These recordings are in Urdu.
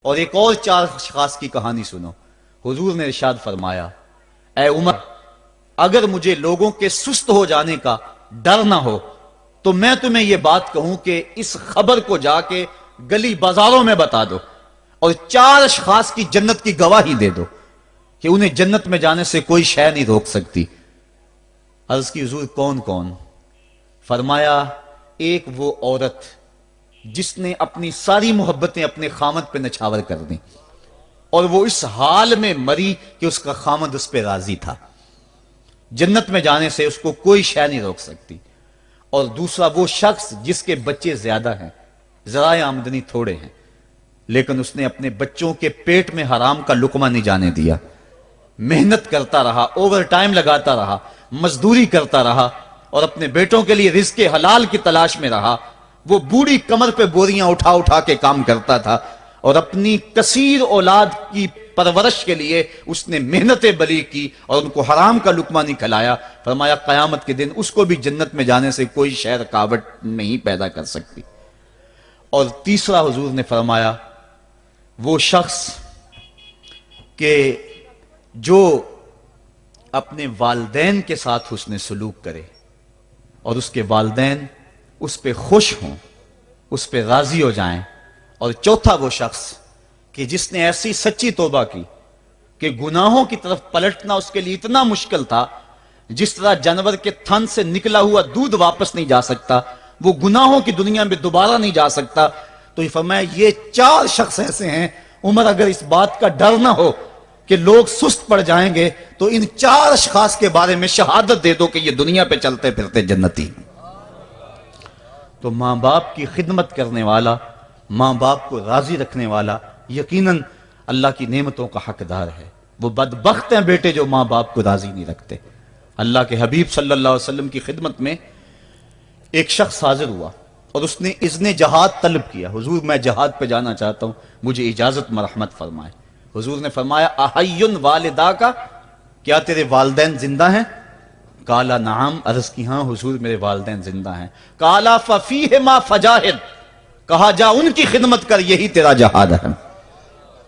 اور ایک اور 4 اشخاص کی کہانی سنو۔ حضور نے ارشاد فرمایا، اے عمر، اگر مجھے لوگوں کے سست ہو جانے کا ڈر نہ ہو تو میں تمہیں یہ بات کہوں کہ اس خبر کو جا کے گلی بازاروں میں بتا دو اور 4 اشخاص کی جنت کی گواہی دے دو کہ انہیں جنت میں جانے سے کوئی شے نہیں روک سکتی۔ عرض کی حضور کون کون؟ فرمایا ایک وہ عورت جس نے اپنی ساری محبتیں اپنے خامد پہ نچھاور کر دیں اور وہ اس حال میں مری کہ اس کا خامد اس پہ راضی تھا، جنت میں جانے سے اس کو کوئی شے نہیں روک سکتی۔ اور دوسرا وہ شخص جس کے بچے زیادہ ہیں، ذرائع آمدنی تھوڑے ہیں، لیکن اس نے اپنے بچوں کے پیٹ میں حرام کا لقمہ نہیں جانے دیا، محنت کرتا رہا، اوور ٹائم لگاتا رہا، مزدوری کرتا رہا اور اپنے بیٹوں کے لیے رزق حلال کی تلاش میں رہا۔ وہ بوڑھی کمر پہ بوریاں اٹھا اٹھا کے کام کرتا تھا اور اپنی کثیر اولاد کی پرورش کے لیے اس نے محنتیں بلی کی اور ان کو حرام کا لقمہ نہیں کھلایا۔ فرمایا قیامت کے دن اس کو بھی جنت میں جانے سے کوئی شے رکاوٹ نہیں پیدا کر سکتی۔ اور تیسرا حضور نے فرمایا وہ شخص کہ جو اپنے والدین کے ساتھ حسن سلوک کرے اور اس کے والدین اس پہ خوش ہوں، اس پہ راضی ہو جائیں۔ اور چوتھا وہ شخص کہ جس نے ایسی سچی توبہ کی کہ گناہوں کی طرف پلٹنا اس کے لیے اتنا مشکل تھا، جس طرح جانور کے تھن سے نکلا ہوا دودھ واپس نہیں جا سکتا، وہ گناہوں کی دنیا میں دوبارہ نہیں جا سکتا۔ تو یہ فرمایا یہ 4 شخص ایسے ہیں عمر، اگر اس بات کا ڈر نہ ہو کہ لوگ سست پڑ جائیں گے تو ان 4 اشخاص کے بارے میں شہادت دے دو کہ یہ دنیا پہ چلتے پھرتے جنتی ہیں۔ تو ماں باپ کی خدمت کرنے والا، ماں باپ کو راضی رکھنے والا یقیناً اللہ کی نعمتوں کا حقدار ہے۔ وہ بدبخت ہیں بیٹے جو ماں باپ کو راضی نہیں رکھتے۔ اللہ کے حبیب صلی اللہ علیہ وسلم کی خدمت میں ایک شخص حاضر ہوا اور اس نے اذن جہاد طلب کیا، حضور میں جہاد پہ جانا چاہتا ہوں، مجھے اجازت مرحمت فرمائے۔ حضور نے فرمایا احیٌ والدا کا، کیا تیرے والدین زندہ ہیں؟ کالا نعم، عرض کی ہاں حضور میرے والدین زندہ ہیں۔ کالا ففیہما فجاہد، کہا جا ان کی خدمت کر، یہی تیرا جہاد ہے۔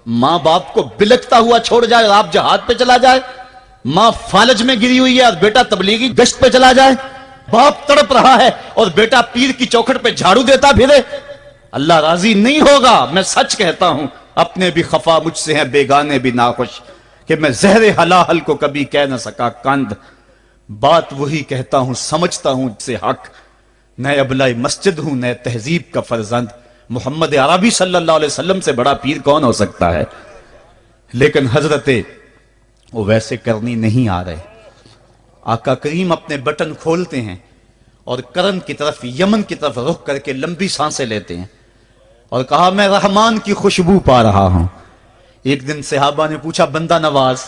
ماں باپ کو بلکتا ہوا چھوڑ جائے اور آپ جہاد پہ چلا جائے، ماں فالج میں گری ہوئی ہے اور بیٹا تبلیغی گشت پہ چلا جائے، باپ تڑپ رہا ہے اور بیٹا پیر کی چوکھٹ پہ جھاڑو دیتا پھرے، اللہ راضی نہیں ہوگا۔ میں سچ کہتا ہوں، اپنے بھی خفا مجھ سے ہیں، بیگانے بھی ناخوش، کہ میں زہر حلال کو کبھی کہہ نہ سکا کند، بات وہی کہتا ہوں سمجھتا ہوں سے حق، نئے ابلۂ مسجد ہوں نئے تہذیب کا فرزند، محمد عربی صلی اللہ علیہ وسلم سے بڑا پیر کون ہو سکتا ہے؟ لیکن حضرت وہ ویسے کرنی نہیں آ رہے۔ آقا کریم اپنے بٹن کھولتے ہیں اور کرن کی طرف، یمن کی طرف رخ کر کے لمبی سانسیں لیتے ہیں اور کہا میں رحمان کی خوشبو پا رہا ہوں۔ ایک دن صحابہ نے پوچھا بندہ نواز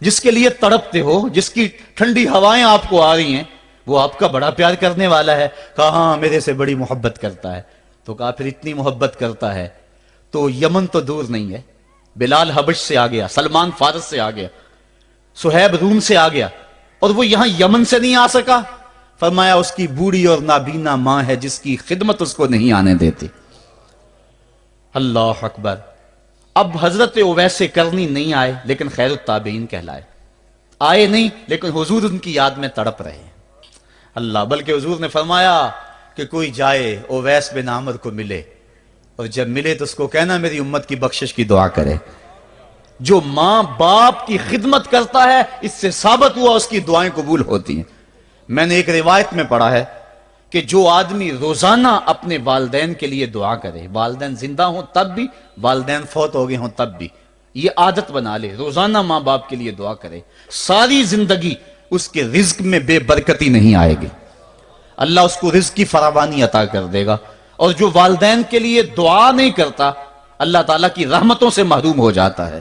جس کے لیے تڑپتے ہو، جس کی ٹھنڈی ہوائیں آپ کو آ رہی ہیں، وہ آپ کا بڑا پیار کرنے والا ہے؟ کہا ہاں میرے سے بڑی محبت کرتا ہے۔ تو کہا پھر اتنی محبت کرتا ہے تو یمن تو دور نہیں ہے، بلال حبش سے آ گیا، سلمان فارس سے آ گیا، سہیب روم سے آ گیا، اور وہ یہاں یمن سے نہیں آ سکا؟ فرمایا اس کی بوڑھی اور نابینا ماں ہے جس کی خدمت اس کو نہیں آنے دیتی۔ اللہ اکبر۔ اب حضرت اویس کرنی نہیں آئے لیکن خیر التابعین کہلائے، آئے نہیں لیکن حضور ان کی یاد میں تڑپ رہے ہیں۔ اللہ، بلکہ حضور نے فرمایا کہ کوئی جائے اویس بن عامر کو ملے اور جب ملے تو اس کو کہنا میری امت کی بخشش کی دعا کرے۔ جو ماں باپ کی خدمت کرتا ہے اس سے ثابت ہوا اس کی دعائیں قبول ہوتی ہیں۔ میں نے ایک روایت میں پڑھا ہے کہ جو آدمی روزانہ اپنے والدین کے لیے دعا کرے، والدین زندہ ہوں تب بھی، والدین فوت ہو گئے ہوں تب بھی، یہ عادت بنا لے، روزانہ ماں باپ کے لیے دعا کرے، ساری زندگی اس کے رزق میں بے برکتی نہیں آئے گی، اللہ اس کو رزق کی فراوانی عطا کر دے گا۔ اور جو والدین کے لیے دعا نہیں کرتا اللہ تعالیٰ کی رحمتوں سے محروم ہو جاتا ہے۔